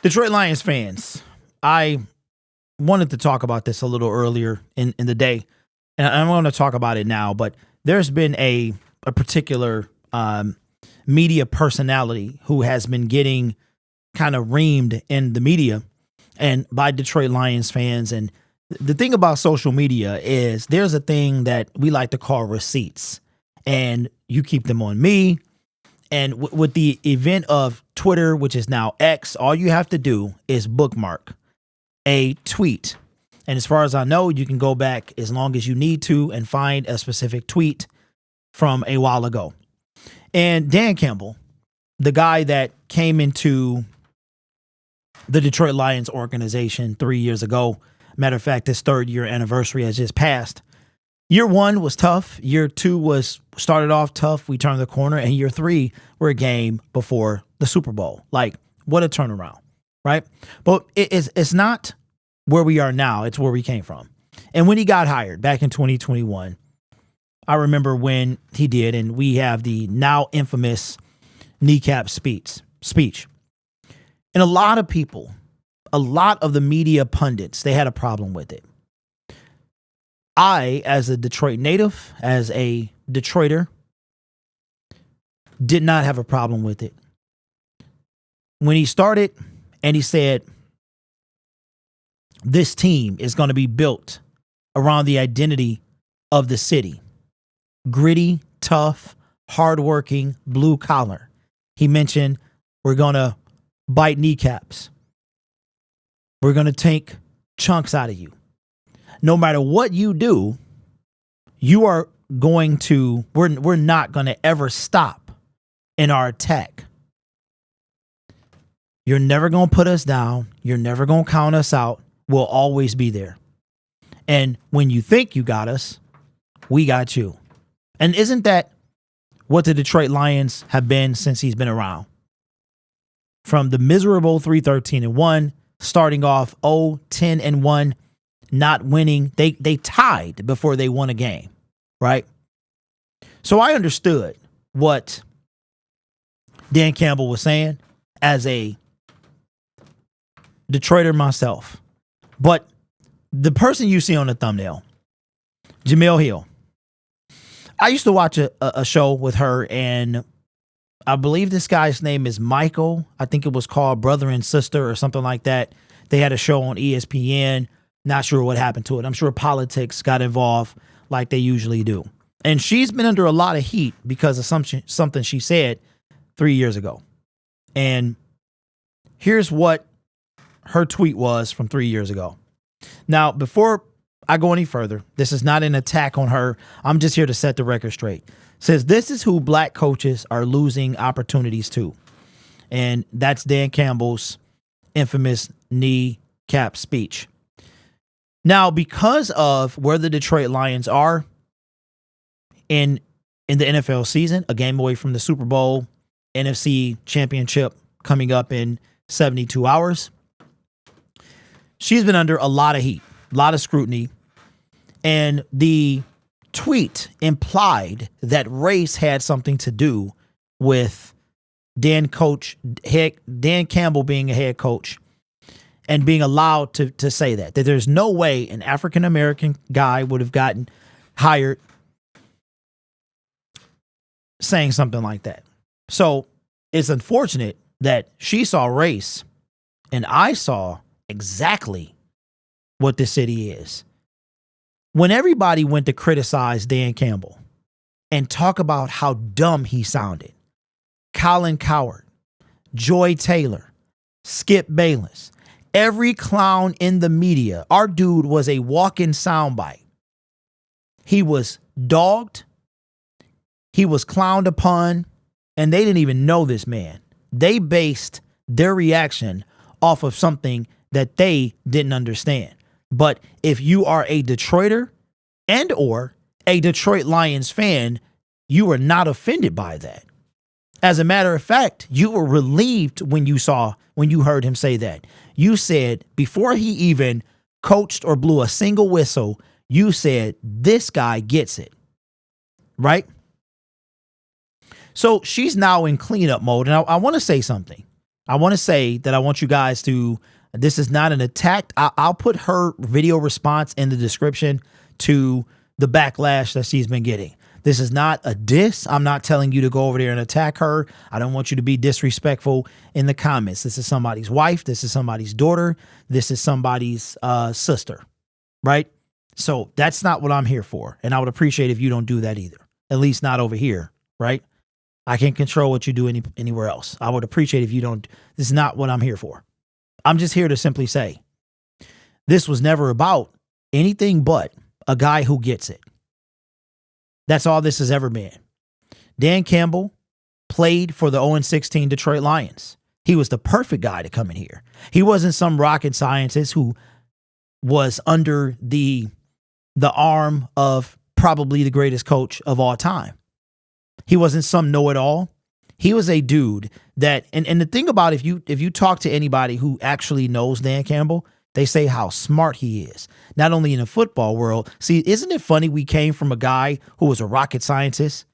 Detroit Lions fans, I wanted to talk about this a little earlier in the day, and I'm going to talk about it now, but there's been a particular media personality who has been getting kind of reamed in the media and by Detroit Lions fans. And the thing about social media is there's a thing that we like to call receipts, and you keep them on me. And with the event of Twitter, which is now X, all you have to do is bookmark a tweet. And as far as I know, you can go back as long as you need to and find a specific tweet from a while ago. And Dan Campbell, the guy that came into the Detroit Lions organization 3 years ago, matter of fact, his third year anniversary has just passed. Year one was tough. Year two started off tough. We turned the corner. And year three, we're a game before the Super Bowl. Like, what a turnaround, right? But it's not where we are now. It's where we came from. And when he got hired back in 2021, I remember when he did, and we have the now infamous kneecap speech. And a lot of people, a lot of the media pundits, they had a problem with it. I, as a Detroit native, as a Detroiter, did not have a problem with it. When he started and he said, this team is going to be built around the identity of the city. Gritty, tough, hardworking, blue collar. He mentioned we're going to bite kneecaps. We're going to take chunks out of you. No matter what you do, you are going to, we're not going to ever stop in our attack. You're never going to put us down. You're never going to count us out. We'll always be there. And when you think you got us, we got you. And isn't that what the Detroit Lions have been since he's been around? From the miserable 3-13-1, starting off 0-10-1, not winning. They tied before they won a game, right? So I understood what Dan Campbell was saying as a Detroiter myself. But the person you see on the thumbnail, Jemele Hill, I used to watch a show with her, and I believe this guy's name is Michael. I think it was called Brother and Sister or something like that. They had a show on ESPN. Not sure what happened to it. I'm sure politics got involved like they usually do. And she's been under a lot of heat because of something she said 3 years ago. And here's what her tweet was from 3 years ago. Now, before I go any further, this is not an attack on her. I'm just here to set the record straight. It says, this is who black coaches are losing opportunities to. And that's Dan Campbell's infamous kneecap speech. Now, because of where the Detroit Lions are in the NFL season, a game away from the Super Bowl, NFC Championship coming up in 72 hours, she's been under a lot of heat, a lot of scrutiny. And the tweet implied that race had something to do with Dan Campbell being a head coach and being allowed to say that there's no way an African-American guy would have gotten hired saying something like that. So it's unfortunate that she saw race and I saw exactly what the city is. When everybody went to criticize Dan Campbell and talk about how dumb he sounded, Colin Cowherd, Joy Taylor, Skip Bayless, every clown in the media, our dude was a walking soundbite. He was dogged. He was clowned upon, and they didn't even know this man. They based their reaction off of something that they didn't understand. But if you are a Detroiter and or a Detroit Lions fan, you were not offended by that. As a matter of fact, you were relieved when you heard him say that. You said, before he even coached or blew a single whistle, you said, this guy gets it, right? So she's now in cleanup mode. And I want to say something. I want to say that I want you guys to, this is not an attack. I'll put her video response in the description to the backlash that she's been getting. This is not a diss. I'm not telling you to go over there and attack her. I don't want you to be disrespectful in the comments. This is somebody's wife. This is somebody's daughter. This is somebody's sister, right? So that's not what I'm here for. And I would appreciate if you don't do that either. At least not over here, right? I can't control what you do anywhere else. I would appreciate if you don't. This is not what I'm here for. I'm just here to simply say this was never about anything but a guy who gets it. That's all this has ever been. Dan Campbell played for the 0-16 Detroit Lions. He was the perfect guy to come in here. He wasn't some rocket scientist who was under the arm of probably the greatest coach of all time. He wasn't some know-it-all. He was a dude that, and the thing about if you talk to anybody who actually knows Dan Campbell, they say how smart he is. Not only in the football world. See, isn't it funny we came from a guy who was a rocket scientist,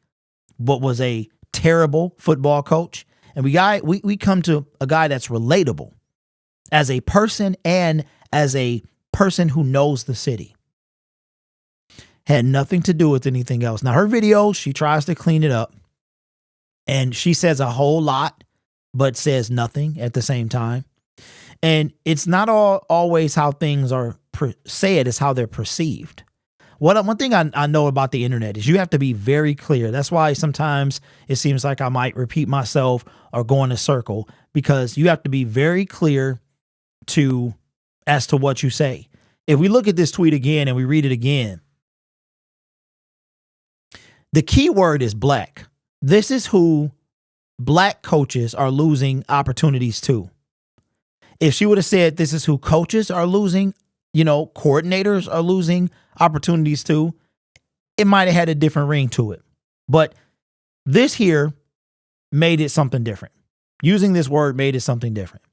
but was a terrible football coach? And we come to a guy that's relatable as a person and as a person who knows the city. Had nothing to do with anything else. Now, her video, she tries to clean it up. And she says a whole lot, but says nothing at the same time. And it's not always how things are said, it's how they're perceived. One thing I know about the internet is you have to be very clear. That's why sometimes it seems like I might repeat myself or go in a circle, because you have to be very clear as to what you say. If we look at this tweet again and we read it again, the key word is black. This is who black coaches are losing opportunities to. If she would have said this is who coaches are losing, coordinators are losing opportunities to, it might have had a different ring to it. But this here made it something different. Using this word made it something different.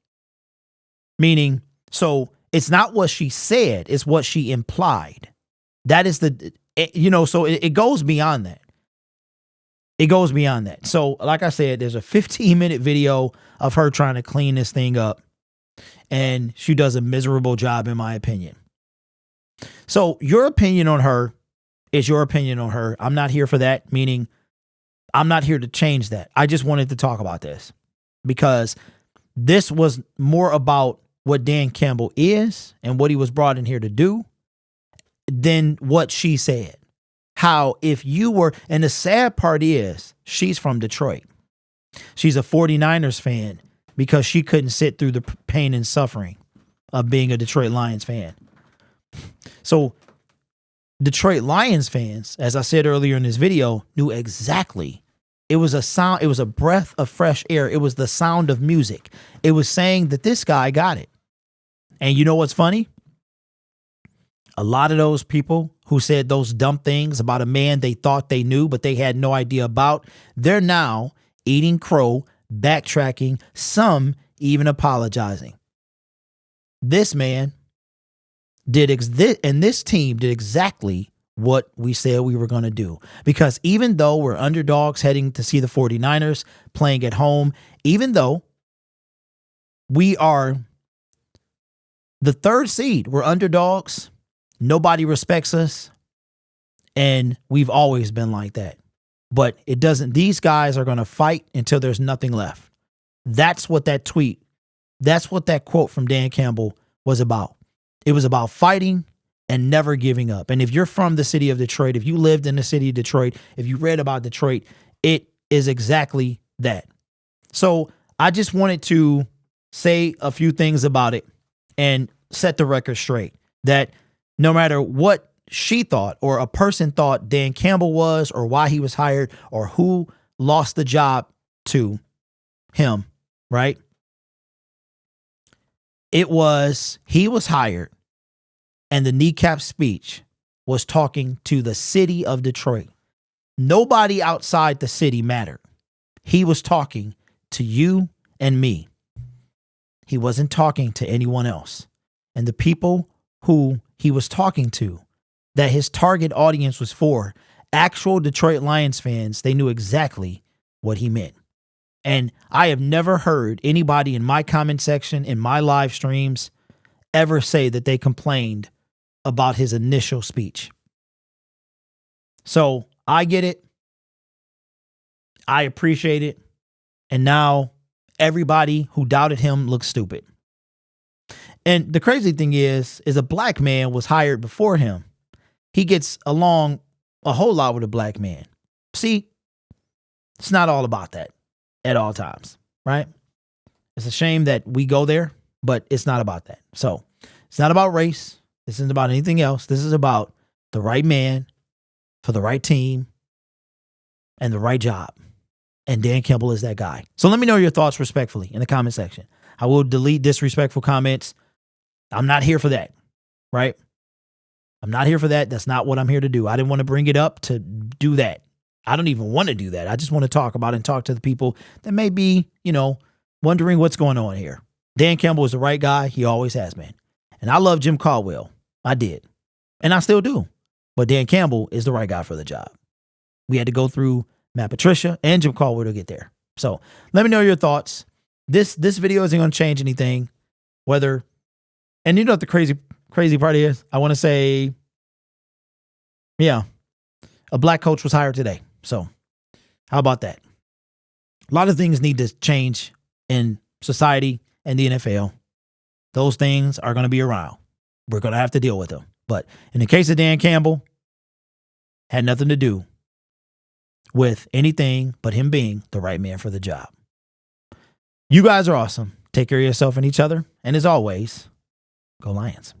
Meaning, so it's not what she said, it's what she implied. That is so it goes beyond that. It goes beyond that. So like I said, there's a 15-minute video of her trying to clean this thing up. And she does a miserable job, in my opinion. So your opinion on her is your opinion on her. I'm not here for that, meaning I'm not here to change that. I just wanted to talk about this because this was more about what Dan Campbell is and what he was brought in here to do than what she said. How if you were, and the sad part is she's from Detroit. She's a 49ers fan because she couldn't sit through the pain and suffering of being a Detroit Lions fan. So Detroit Lions fans, as I said earlier in this video, knew exactly. It was a sound. It was a breath of fresh air. It was the sound of music. It was saying that this guy got it. And you know what's funny? A lot of those people who said those dumb things about a man they thought they knew, but they had no idea about, they're now eating crow, backtracking, some even apologizing. This man and this team did exactly what we said we were going to do. Because even though we're underdogs heading to see the 49ers playing at home, even though we are the third seed, we're underdogs, nobody respects us, and we've always been like that. But it doesn't, these guys are going to fight until there's nothing left. That's what that quote from Dan Campbell was about. It was about fighting and never giving up. And if you're from the city of Detroit, if you lived in the city of Detroit, if you read about Detroit, it is exactly that. So I just wanted to say a few things about it and set the record straight that no matter what she thought or a person thought Dan Campbell was or why he was hired or who lost the job to him, right? He was hired, and the kneecap speech was talking to the city of Detroit. Nobody outside the city mattered. He was talking to you and me. He wasn't talking to anyone else. And the people who he was talking to, that his target audience was for, actual Detroit Lions fans, they knew exactly what he meant. And I have never heard anybody in my comment section, in my live streams, ever say that they complained about his initial speech. So I get it. I appreciate it. And now everybody who doubted him looks stupid. And the crazy thing is a black man was hired before him. He gets along a whole lot with a black man. See, it's not all about that at all times, right? It's a shame that we go there, but it's not about that. So it's not about race. This isn't about anything else. This is about the right man for the right team and the right job. And Dan Campbell is that guy. So let me know your thoughts respectfully in the comment section. I will delete disrespectful comments. I'm not here for that, right? I'm not here for that. That's not what I'm here to do. I didn't want to bring it up to do that. I don't even want to do that. I just want to talk about it and talk to the people that may be, wondering what's going on here. Dan Campbell is the right guy. He always has been. And I love Jim Caldwell. I did. And I still do. But Dan Campbell is the right guy for the job. We had to go through Matt Patricia and Jim Caldwell to get there. So let me know your thoughts. This video isn't going to change anything. And you know what the crazy part is? I want to say, yeah, a black coach was hired today. So how about that? A lot of things need to change in society and the NFL. Those things are going to be around. We're going to have to deal with them. But in the case of Dan Campbell, had nothing to do with anything but him being the right man for the job. You guys are awesome. Take care of yourself and each other. And as always, go Lions.